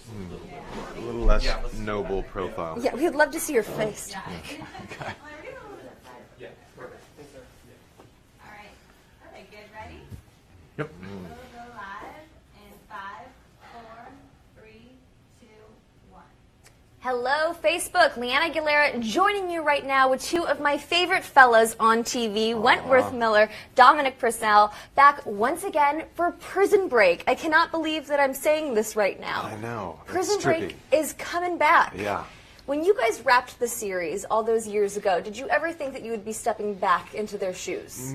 A little less noble profile. Yeah, we'd love to see your face. Okay. Yeah, perfect. All right. Okay, good. Ready? Yep. We'll go live in 5, 4, 3, 2, 1. Hello, Facebook. Leanna Aguilera joining you right now with two of my favorite fellas on TV, Wentworth Miller, Dominic Purcell, back once again for Prison Break. I cannot believe that I'm saying this right now. I know. Prison It's Break is coming back. Yeah. When you guys wrapped the series all those years ago, did you ever think that you would be stepping back into their shoes?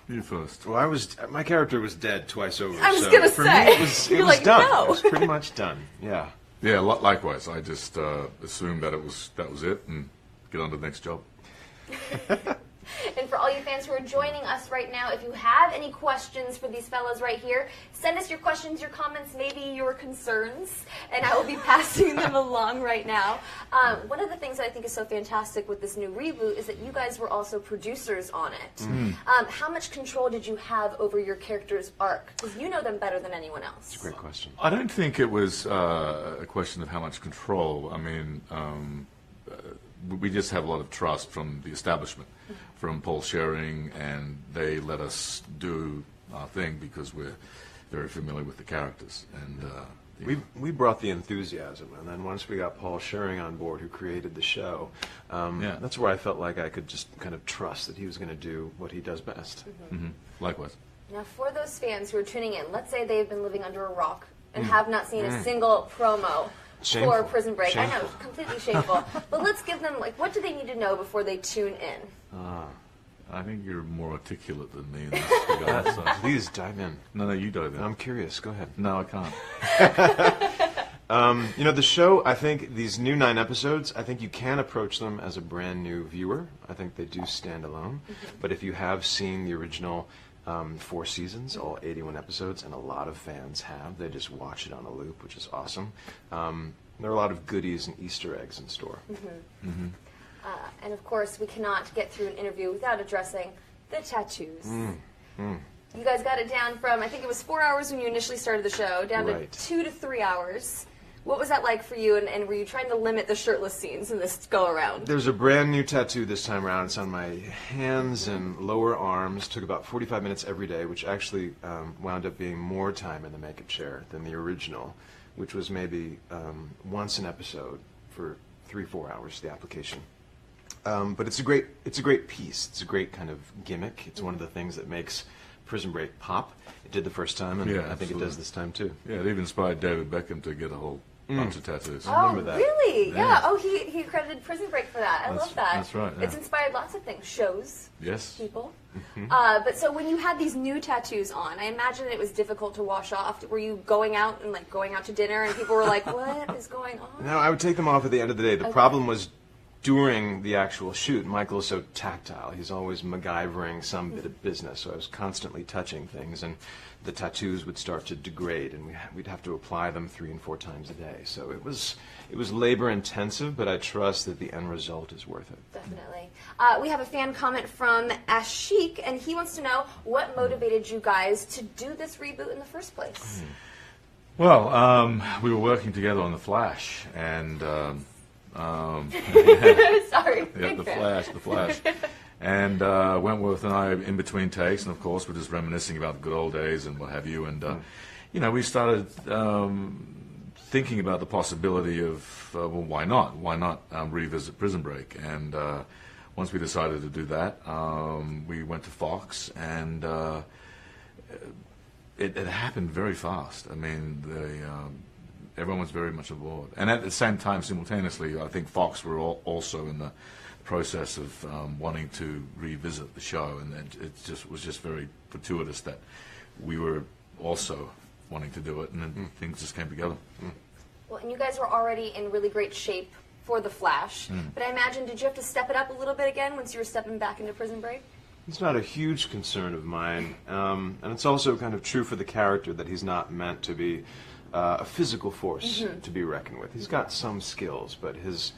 You first. Well, my character was dead twice over. I was so gonna for say. me, it was You're like, done. no. It was pretty much done. Yeah. Yeah, likewise. I just assumed that that was it, and get on to the next job. And for all you fans who are joining us right now, if you have any questions for these fellas right here, send us your questions, your comments, maybe your concerns, and I will be passing them along right now. One of the things that I think is so fantastic with this new reboot is that you guys were also producers on it. How much control did you have over your character's arc? Because you know them better than anyone else. It's a great question. I don't think it was a question of how much control. I mean, we just have a lot of trust from the establishment, from Paul Schering, and they let us do our thing because we're very familiar with the characters. And We brought the enthusiasm, and then once we got Paul Schering on board, who created the show, that's where I felt like I could just kind of trust that he was going to do what he does best. likewise. Now, for those fans who are tuning in, let's say they've been living under a rock and have not seen a single promo Shameful. for Prison Break. I know, Shameful. completely shameful. But let's give them, what do they need to know before they tune in? I think you're more articulate than me in this regard. So. Please dive in. No, you dive in. I'm curious. Go ahead. No, I can't. The show, I think, these new 9 episodes, I think you can approach them as a brand new viewer. I think they do stand alone. But if you have seen the original 4 seasons, all 81 episodes, and a lot of fans have, they just watch it on a loop, which is awesome. There are a lot of goodies and Easter eggs in store. And of course, we cannot get through an interview without addressing the tattoos. You guys got it down from, I think it was 4 hours when you initially started the show, down Right. to 2 to 3 hours. What was that like for you, and were you trying to limit the shirtless scenes in this go-around? There's a brand new tattoo this time around. It's on my hands and lower arms. Took about 45 minutes every day, which actually wound up being more time in the makeup chair than the original, which was maybe once an episode for 3-4 hours, the application. But it's a great piece. It's a great kind of gimmick. It's one of the things that makes Prison Break pop. It did the first time, and Yeah, I think it absolutely. does this time too. Yeah, it even inspired David Beckham to get a whole bunch of tattoos. Oh, remember that. really? Yeah. Yeah. Oh, he credited Prison Break for that. I love that. that's right, yeah. It's inspired lots of things. Shows, Yes. people. But so when you had these new tattoos on, I imagine it was difficult to wash off. Were you going out to dinner, and people were like, "What is going on?" No, I would take them off at the end of the day. The problem was during the actual shoot. Michael is so tactile. He's always MacGyvering some bit of business, so I was constantly touching things, and the tattoos would start to degrade, and we'd have to apply them 3 and 4 times a day. So it was labor intensive, but I trust that the end result is worth it. Definitely. We have a fan comment from Ashik, and he wants to know what motivated you guys to do this reboot in the first place. Well, we were working together on The Flash, and Sorry. yeah, the Flash. And Wentworth and I, in between takes, and of course, we're just reminiscing about the good old days and what have you. And we started thinking about the possibility of, well, why not? Why not revisit Prison Break? And once we decided to do that, we went to Fox, and it happened very fast. I mean, everyone was very much aboard. And at the same time, simultaneously, I think Fox were also in the process of wanting to revisit the show, and it was just very fortuitous that we were also wanting to do it, and then things just came together. Well, and you guys were already in really great shape for The Flash, but I imagine, did you have to step it up a little bit again once you were stepping back into Prison Break? It's not a huge concern of mine, and it's also kind of true for the character that he's not meant to be a physical force to be reckoned with. He's got some skills, but his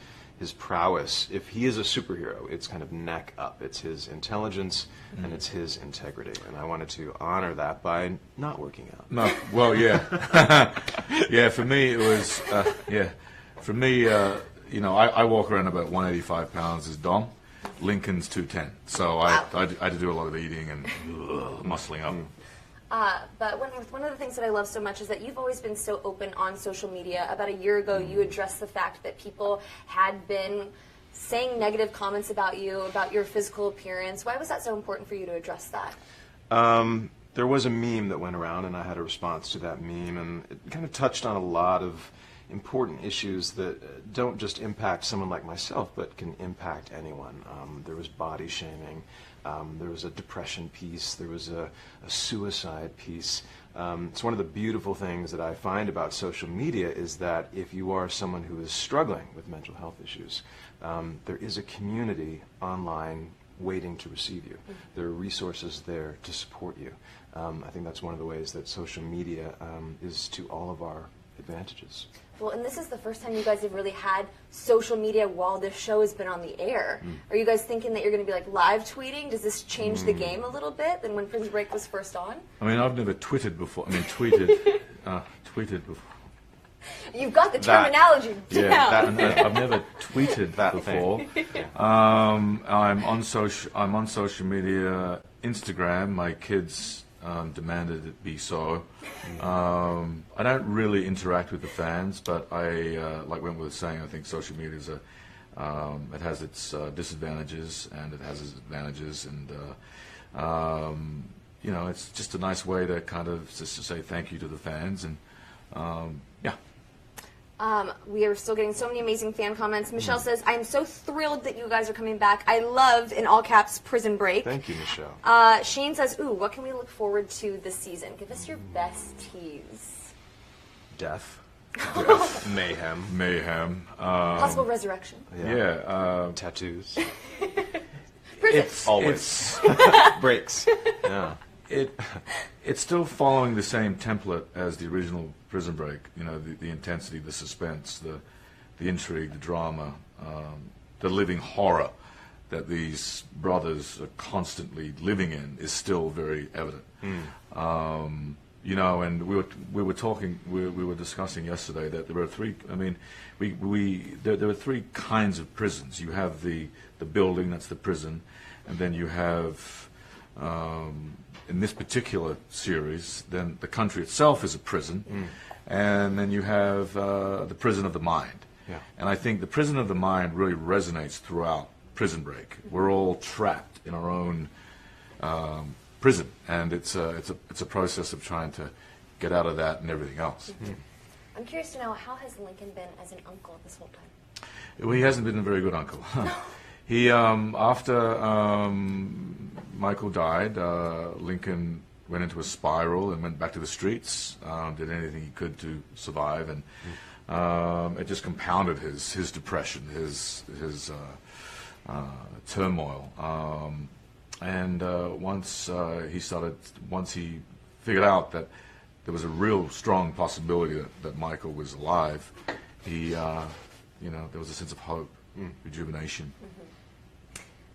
prowess, if he is a superhero, it's kind of neck up. It's his intelligence and it's his integrity, and I wanted to honor that by not working out. No, well, yeah. Yeah, for me it was. For me, I walk around about 185 pounds as Dom. Lincoln's 210, so I had to do a lot of eating and muscling up. But Wentworth, one of the things that I love so much is that you've always been so open on social media. About a year ago, you addressed the fact that people had been saying negative comments about you, about your physical appearance. Why was that so important for you to address that? There was a meme that went around, and I had a response to that meme, and it kind of touched on a lot of important issues that don't just impact someone like myself, but can impact anyone. There was body shaming. There was a depression piece. There was a suicide piece. It's one of the beautiful things that I find about social media is that if you are someone who is struggling with mental health issues, there is a community online waiting to receive you. There are resources there to support you. I think that's one of the ways that social media is to all of our advantages. Well, and this is the first time you guys have really had social media while this show has been on the air. Are you guys thinking that you're going to be like live tweeting? Does this change the game a little bit than when Prison Break was first on? I mean, I've never tweeted before. I mean, tweeted before. You've got the terminology down. Yeah, I've never tweeted before. I'm on social media, Instagram. My kids demanded it be so. I don't really interact with the fans, but I, like Wentworth was saying, I think social media is it has its disadvantages and it has its advantages, and it's just a nice way to kind of just to say thank you to the fans, and yeah. We are still getting so many amazing fan comments. Michelle says, I am so thrilled that you guys are coming back. I love, in all caps, Prison Break. Thank you, Michelle. Shane says, ooh, what can we look forward to this season? Give us your best tease. Death. Mayhem. Possible resurrection. Yeah. Tattoos. Prison. Always. Breaks. Yeah. It's still following the same template as the original Prison Break. You know, the intensity, the suspense, the intrigue, the drama, the living horror that these brothers are constantly living in is still very evident. And we were discussing yesterday that there are three. I mean, there are three kinds of prisons. You have the building, that's the prison, and then you have. In this particular series, then the country itself is a prison, and then you have the prison of the mind. Yeah. And I think the prison of the mind really resonates throughout Prison Break. We're all trapped in our own prison, and it's a process of trying to get out of that and everything else. I'm curious to know, how has Lincoln been as an uncle this whole time? Well, he hasn't been a very good uncle. He after Michael died, Lincoln went into a spiral and went back to the streets. Did anything he could to survive, and it just compounded his depression, his turmoil. And once he figured out that there was a real strong possibility that Michael was alive, there was a sense of hope, rejuvenation.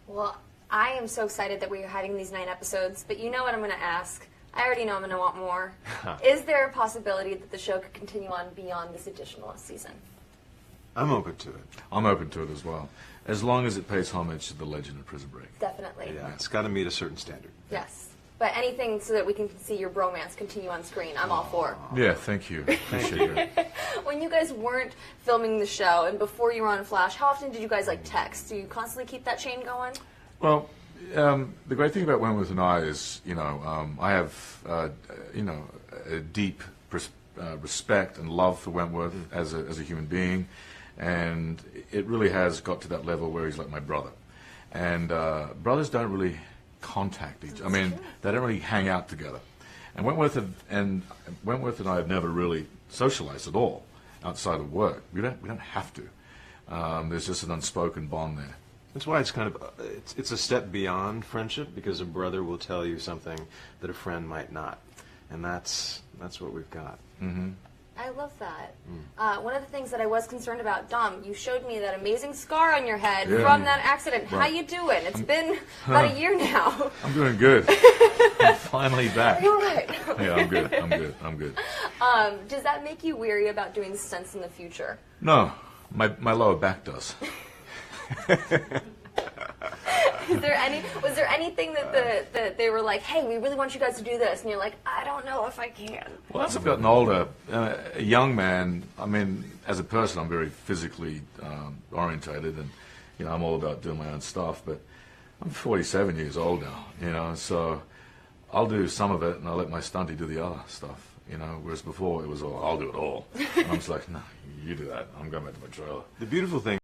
Well, I am so excited that we are having these 9 episodes, but you know what I'm going to ask. I already know I'm going to want more. Is there a possibility that the show could continue on beyond this additional season? I'm open to it. I'm open to it as well, as long as it pays homage to the legend of Prison Break. Definitely. Yeah, it's got to meet a certain standard. Yes. But anything so that we can see your bromance continue on screen, I'm all for. Yeah, thank you. Appreciate it. When you guys weren't filming the show and before you were on Flash, how often did you guys text? Do you constantly keep that chain going? Well, the great thing about Wentworth and I is, I have, a deep respect and love for Wentworth as a human being, and it really has got to that level where he's like my brother. And brothers don't really contact each other. I mean, they don't really hang out together. And Wentworth and I have never really socialized at all outside of work. We don't have to. There's just an unspoken bond there. That's why it's kind of it's a step beyond friendship, because a brother will tell you something that a friend might not, and that's what we've got. I love that. One of the things that I was concerned about, Dom, you showed me that amazing scar on your head from that accident. How you doing? It's been about a year now. I'm doing good. I'm finally back. You're right. Yeah, I'm good. I'm good. Does that make you weary about doing stunts in the future? No, my lower back does. Was there anything that they were like, hey, we really want you guys to do this, and you're like, I don't know if I can? Well, as I've gotten older, a young man, I mean, as a person, I'm very physically orientated, and I'm all about doing my own stuff. But I'm 47 years old now, so I'll do some of it, and I'll let my stunty do the other stuff. Whereas before it was all, I'll do it all. And I'm just like, no, you do that. I'm going back to my trailer. The beautiful thing